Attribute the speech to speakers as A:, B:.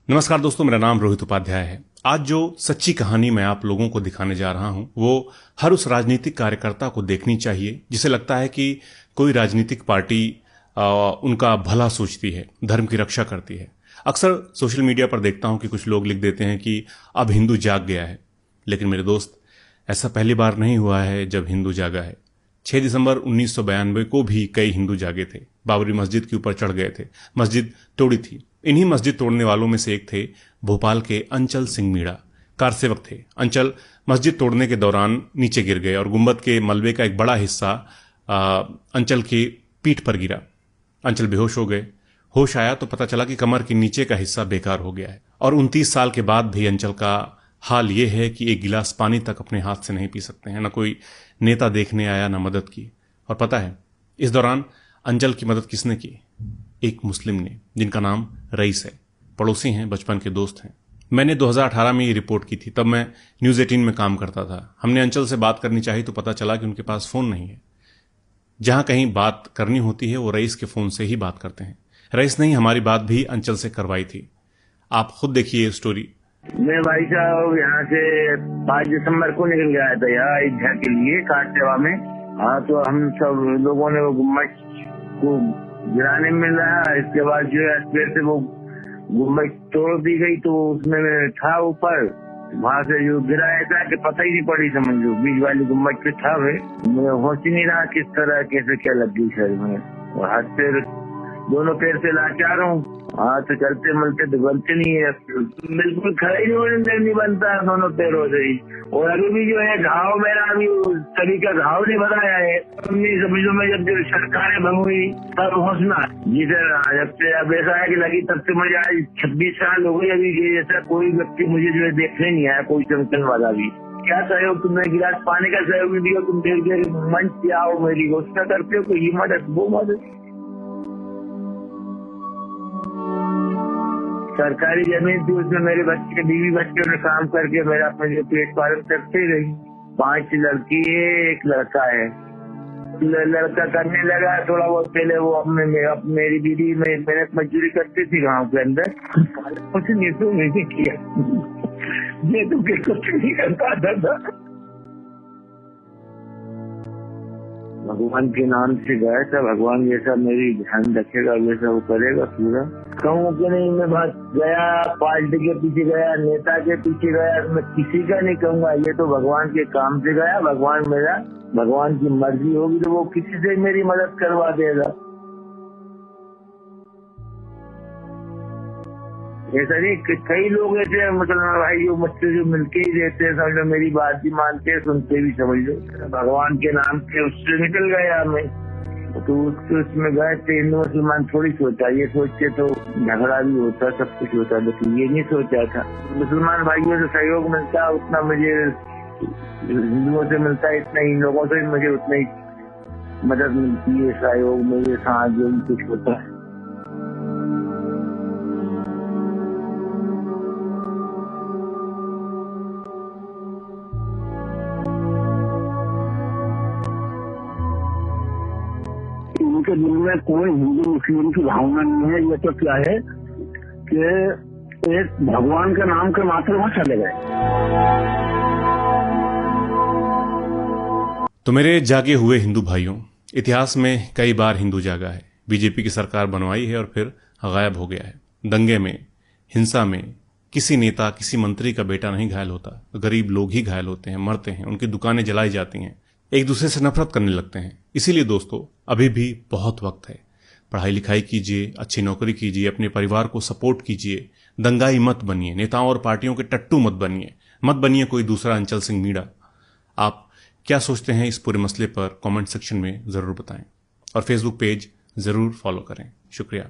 A: नमस्कार दोस्तों, मेरा नाम रोहित उपाध्याय है। आज जो सच्ची कहानी मैं आप लोगों को दिखाने जा रहा हूं वो हर उस राजनीतिक कार्यकर्ता को देखनी चाहिए जिसे लगता है कि कोई राजनीतिक पार्टी उनका भला सोचती है, धर्म की रक्षा करती है। अक्सर सोशल मीडिया पर देखता हूं कि कुछ लोग लिख देते हैं कि अब हिंदू जाग गया है, लेकिन मेरे दोस्त, ऐसा पहली बार नहीं हुआ है जब हिंदू जागा है। 6 दिसंबर 1992 को भी कई हिंदू जागे थे, बाबरी मस्जिद के ऊपर चढ़ गए थे, मस्जिद तोड़ी थी। इन्हीं मस्जिद तोड़ने वालों में से एक थे भोपाल के अंचल सिंह मीणा। कारसेवक थे। अंचल मस्जिद तोड़ने के दौरान नीचे गिर गए और गुंबद के मलबे का एक बड़ा हिस्सा अंचल की पीठ पर गिरा। अंचल बेहोश हो गए। होश आया तो पता चला कि कमर के नीचे का हिस्सा बेकार हो गया है और 29 साल के बाद भी अंचल का हाल यह है कि एक गिलास पानी तक अपने हाथ से नहीं पी सकते हैं। न कोई नेता देखने आया, न मदद की। और पता है इस दौरान अंचल की मदद किसने की? एक मुस्लिम ने, जिनका नाम रईस है। पड़ोसी हैं, बचपन के दोस्त हैं। मैंने 2018 में ये रिपोर्ट की थी, तब मैं न्यूज 18 में काम करता था। हमने अंचल से बात करनी चाहिए तो पता चला कि उनके पास फोन नहीं है। जहां कहीं बात करनी होती है वो रईस के फोन से ही बात करते हैं। रईस ने ही हमारी बात भी अंचल से करवाई थी। आप खुद देखिए ये स्टोरी।
B: मैं भाई साहब यहाँ से 5 दिसंबर को निकल गया था यहाँ इज्जा के लिए कार सेवा में। हाँ, तो हम सब लोगों ने वो गुम्बद को गिराने में रहा। इसके बाद जो है फिर से वो गुम्बद तोड़ दी गई, तो उसमें था ऊपर, वहाँ से जो गिरा ऐसा कि पता ही नहीं पड़ी, समझ लो बीच वाली गुम्बद पे था। मुझे होश ही नहीं रहा किस तरह कैसे क्या लग गई शरीर में। और हाथ पैर दोनों पैर से लाचार हूँ। हाँ, तो चलते मलते तो बनते नहीं है, बिल्कुल खड़े ही होने नहीं बनता दोनों पैरों से ही। और अभी भी जो है घाव मेरा अभी सभी का घाव नहीं बनाया है। समझो में जब सरकारें भंग हुई तब हौसला जी सर, जब से अब ऐसा है कि लगी तब से मुझे आज 26 साल हो गई। अभी ऐसा कोई व्यक्ति मुझे जो है देखने नहीं आया, कोई संगठन वाला भी। क्या सहयोग तुमने गिलास पानी का सहयोग भी दिया, तुम देर देर मंच पे आओ, मेरी घोषणा करते हो, कोई ये मदद वो मदद। सरकारी जमीन थी, उसमें मेरे बच्चे बीवी बच्चों ने काम करके मेरा अपने जो पेट पालन करते रही। 5 लड़की है, 1 लड़का है। लड़का करने लगा थोड़ा बहुत पहले, वो मेरी दीदी मेहनत मजदूरी करती थी गांव के अंदर। कुछ नहीं तो नहीं किया, ये तो कुछ नहीं करता था। भगवान के नाम से गया था, भगवान जैसा मेरी ध्यान रखेगा वैसा वो करेगा पूरा। कहूँ कि नहीं, मैं बस गया, पार्टी के पीछे गया, नेता के पीछे गया, मैं किसी का नहीं कहूँगा। ये तो भगवान के काम से गया। भगवान की मर्जी होगी तो वो किसी से मेरी मदद करवा देगा। ऐसा नहीं, कई लोग ऐसे हैं मुसलमान भाई जो मुझसे जो मिलके ही रहते हैं, समझ लो मेरी बात भी मानते हैं, सुनते भी, समझ लो। भगवान के नाम से उससे निकल गया मैं, तो उसमें गए थे। हिंदू मुसलमान थोड़ी सोचा, ये सोचते तो झगड़ा भी होता, सब कुछ होता, लेकिन ये नहीं सोचा था। मुसलमान भाइयों से सहयोग मिलता उतना मुझे हिंदुओं से मिलता है, इतना इन लोगों से मुझे उतना ही मदद मिलती है, सहयोग मेरे साथ जो भी कुछ होता है। उनके दिल में कोई हिंदू मुस्लिम की भावना नहीं है। ये तो क्या है कि एक भगवान के नाम के मात्र वहां चले गए।
A: तो मेरे जागे हुए हिंदू भाइयों, इतिहास में कई बार हिंदू जागा है। बीजेपी की सरकार बनवाई है और फिर गायब हो गया है। दंगे में, हिंसा में किसी नेता, किसी मंत्री का बेटा नहीं घायल होता, गरीब लोग ही घायल होते हैं, मरते हैं, उनकी दुकानें जलाई जाती हैं, एक दूसरे से नफरत करने लगते हैं। इसीलिए दोस्तों, अभी भी बहुत वक्त है। पढ़ाई लिखाई कीजिए, अच्छी नौकरी कीजिए, अपने परिवार को सपोर्ट कीजिए। दंगाई मत बनिए, नेताओं और पार्टियों के टट्टू मत बनिए कोई दूसरा अंचल सिंह मीणा। आप क्या सोचते हैं इस पूरे मसले पर कमेंट सेक्शन में जरूर बताएं और फेसबुक पेज जरूर फॉलो करें। शुक्रिया।